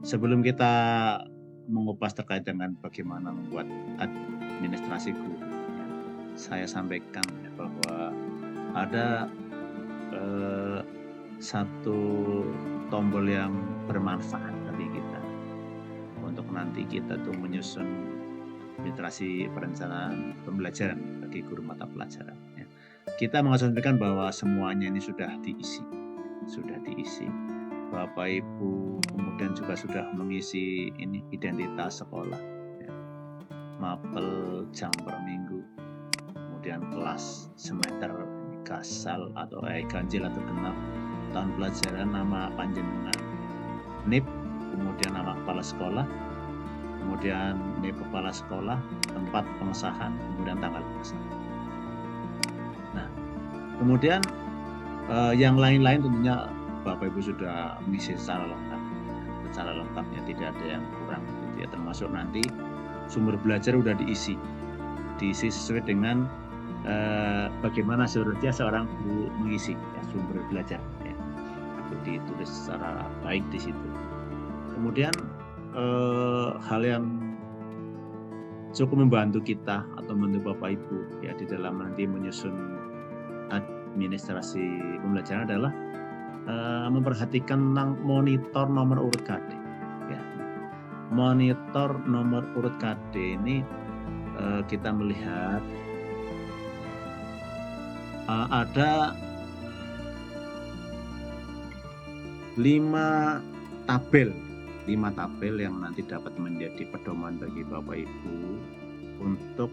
Sebelum kita mengupas terkait dengan bagaimana membuat administrasi guru, ya, saya sampaikan ya, bahwa ada eh, satu tombol yang bermanfaat bagi kita untuk nanti kita tuh menyusun administrasi perencanaan pembelajaran bagi guru mata pelajaran. Ya. Kita mengasumsikan bahwa semuanya ini sudah diisi. Bapak Ibu kemudian juga sudah mengisi ini identitas sekolah, ya, mapel jam per minggu, kemudian kelas semester kasal atau ganjil atau genap, tahun pelajaran, nama panjenengan, NIP, kemudian nama kepala sekolah, kemudian NIP kepala sekolah, tempat pengesahan, kemudian tanggal pengesahan. Nah, kemudian yang lain-lain tentunya Bapak Ibu sudah mengisi secara lengkapnya, tidak ada yang kurang gitu ya, termasuk nanti sumber belajar sudah diisi sesuai dengan bagaimana seharusnya seorang guru mengisi ya, sumber belajar ya. Itu ditulis secara baik di situ. Kemudian hal yang cukup membantu kita atau membantu Bapak Ibu ya di dalam nanti menyusun administrasi pembelajaran adalah memperhatikan tentang monitor nomor urut KD. Ya. Monitor nomor urut KD ini kita melihat ada 5 tabel yang nanti dapat menjadi pedoman bagi Bapak Ibu untuk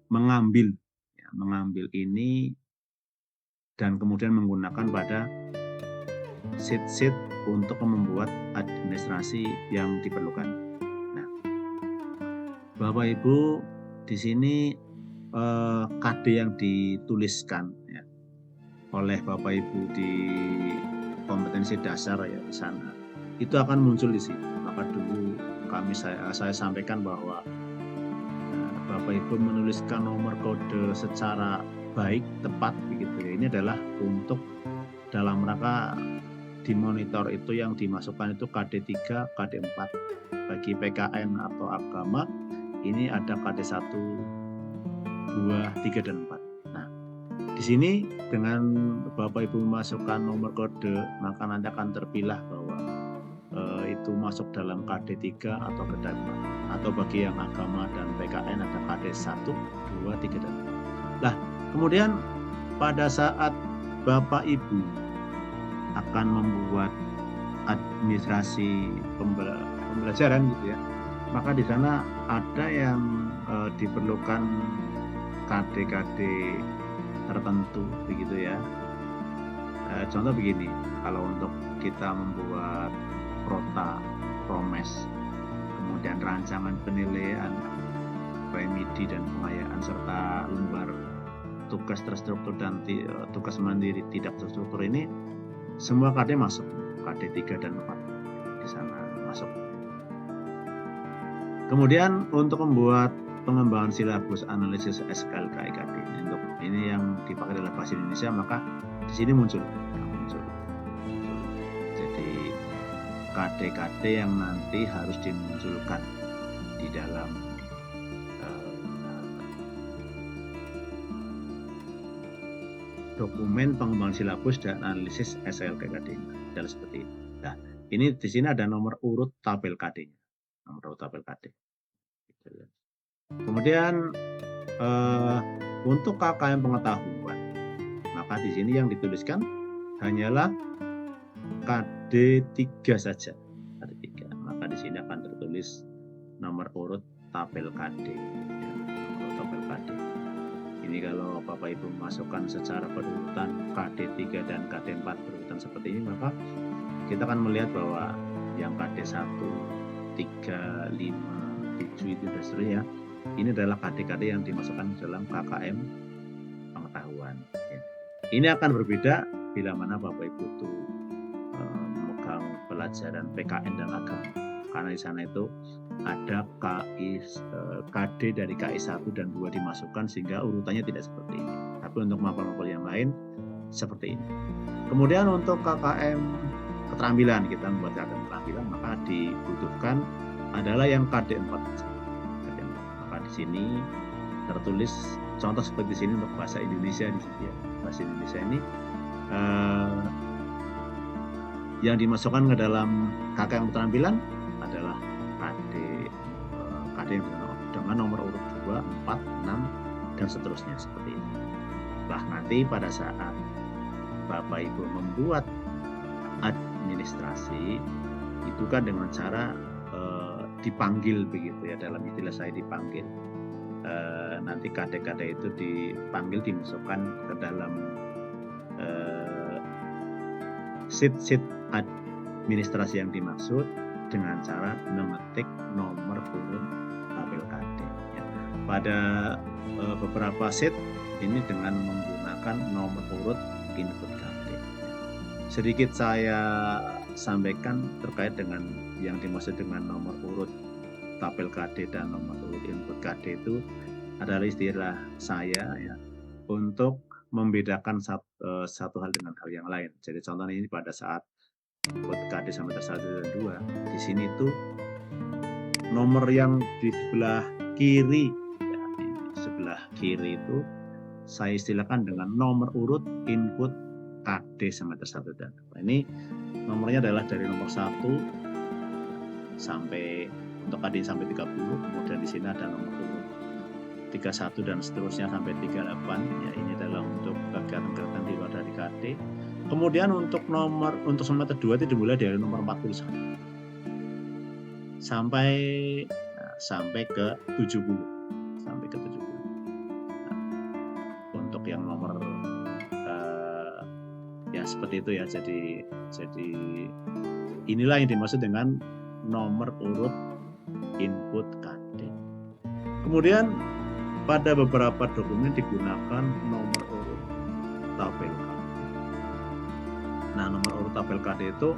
mengambil ini dan kemudian menggunakan pada sheet untuk membuat administrasi yang diperlukan. Nah, Bapak Ibu di sini KD yang dituliskan ya, oleh Bapak Ibu di kompetensi dasar ya di sana itu akan muncul di sini. Maka dulu saya sampaikan bahwa Bapak Ibu menuliskan nomor kode secara baik, tepat begitu ya. Ini adalah untuk dalam rangka di monitor itu yang dimasukkan itu KD3, KD4. Bagi PKN atau agama ini ada KD1, 2, 3 dan 4. Nah, di sini dengan Bapak Ibu memasukkan nomor kode, maka nanti akan terpilah bahwa itu masuk dalam KD3 atau KD4. Atau bagi yang agama dan PKN ada KD1, 2, 3 dan 4. Nah, kemudian pada saat Bapak Ibu akan membuat administrasi pembelajaran gitu ya, maka di sana ada yang diperlukan KD-KD tertentu begitu ya. Contoh begini, kalau untuk kita membuat prota, promes, kemudian rancangan penilaian, remedi dan pengayaan serta lembar tugas terstruktur dan tugas mandiri tidak terstruktur ini semua KD masuk, KD3 dan 4 di sana masuk. Kemudian untuk membuat pengembangan silabus analisis SKL KIKD untuk ini yang dipakai dalam bahasa Indonesia, maka di sini muncul. Jadi KD-KD yang nanti harus dimunculkan di dalam dokumen pengembangan silabus dan analisis SLKKD adalah seperti ini. Nah, ini di sini ada nomor urut tabel KD-nya, nomor urut tabel KD. Kemudian untuk KKM pengetahuan, maka di sini yang dituliskan hanyalah KD3 saja, KD3. Maka di sini akan tertulis nomor urut tabel KD, ya, nomor urut tabel KD. Ini kalau Bapak Ibu memasukkan secara berurutan KD3 dan KD4 berurutan seperti ini, maka kita akan melihat bahwa yang KD1, 3, 5, 7 itu dan seterusnya, ini adalah KD-KD yang dimasukkan dalam KKM pengetahuan. Ya. Ini akan berbeda bila mana Bapak Ibu itu memegang pelajaran PKN dan agama. Karena di sana itu ada KD dari KI1 dan 2 dimasukkan sehingga urutannya tidak seperti ini. Tapi untuk mapel-mapel yang lain seperti ini. Kemudian untuk KKM keterampilan, kita membuat KD keterampilan, maka dibutuhkan adalah yang KD4. Maka di sini tertulis contoh seperti di sini untuk bahasa Indonesia di sini ya. Bahasa Indonesia ini yang dimasukkan ke dalam KKM keterampilan adalah KD yang dengan nomor urut 2, 4, 6 dan seterusnya seperti ini. Nah, nanti pada saat Bapak Ibu membuat administrasi itu kan dengan cara dipanggil begitu ya, dalam istilah saya dipanggil. Nanti KD-KD itu dipanggil, dimasukkan ke dalam sheet administrasi yang dimaksud dengan cara mengetik nomor urut tabel KD ya. Pada beberapa sheet ini dengan menggunakan nomor urut input KD. Sedikit saya sampaikan terkait dengan yang dimaksud dengan nomor urut tabel KD dan nomor urut input KD itu adalah istilah saya ya untuk membedakan satu hal dengan hal yang lain. Jadi contohnya ini pada saat input KD semester 1 dan 2, di sini tuh nomor yang di sebelah kiri ya, di sebelah kiri itu saya istilahkan dengan nomor urut input KD semester 1 dan 2. Ini nomornya adalah dari nomor 1 sampai untuk KD sampai 30, kemudian di sini ada nomor urut 31 dan seterusnya sampai 38 ya, ini adalah untuk kegiatan-kegiatan di luar dari KD. Kemudian untuk semester 2 itu dimulai dari nomor 41 sampai ke 70. Sampai ke 70. Nah, untuk yang nomor ya seperti itu ya. Jadi inilah yang dimaksud dengan nomor urut input KD. Kemudian pada beberapa dokumen digunakan nomor urut tabel KD. Nah, nomor urut tabel KD itu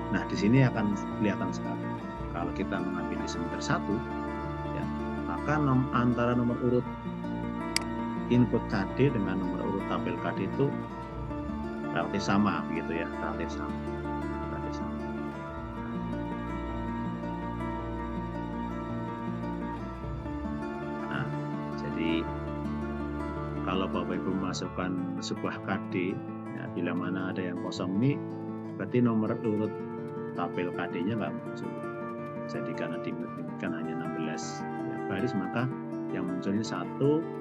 nah di sini akan kelihatan sekali. Kalau kita mengambil di semester 1 ya, maka antara nomor urut input KD dengan nomor urut tabel KD itu relatif sama begitu ya, relatif sama. Nah, jadi kalau Bapak Ibu memasukkan sebuah KD ya, bila mana ada yang kosong ini berarti nomor urut tabel KD-nya nggak muncul. Jadi karena dimiliki hanya 16 ya, baris, maka yang muncul ini 1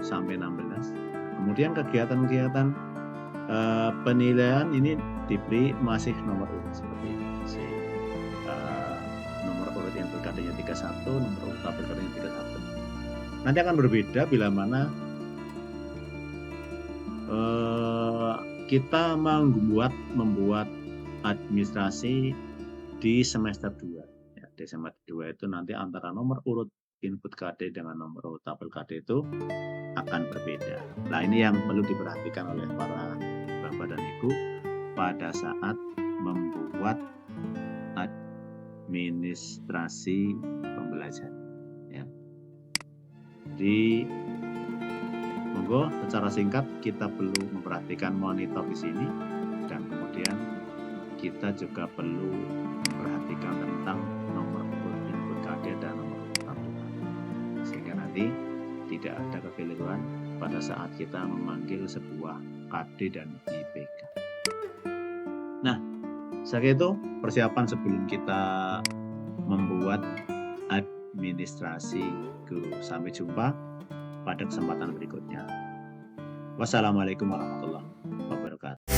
sampai 16. Kemudian kegiatan-kegiatan penilaian ini diberi masih nomor urut seperti ini. Nomor urut input KD-nya 31, nomor urut tabel KD-nya 31. Nanti akan berbeda bila mana kita membuat administrasi di semester 2. Ya, di semester 2 itu nanti antara nomor urut input KD dengan nomor urut tabel KD itu akan berbeda. Nah, ini yang perlu diperhatikan oleh para Bapak dan Ibu pada saat membuat administrasi pembelajaran. Ya. Jadi monggo secara singkat kita perlu memperhatikan monitor di sini, dan kemudian kita juga perlu memperhatikan tentang nomor urut input KD dan nomor urut tabel KD, sehingga nanti tidak ada kekeliruan pada saat kita memanggil sebuah KD dan IPK. Nah, seperti itu persiapan sebelum kita membuat administrasi guru. Sampai jumpa pada kesempatan berikutnya. Wassalamualaikum warahmatullahi wabarakatuh.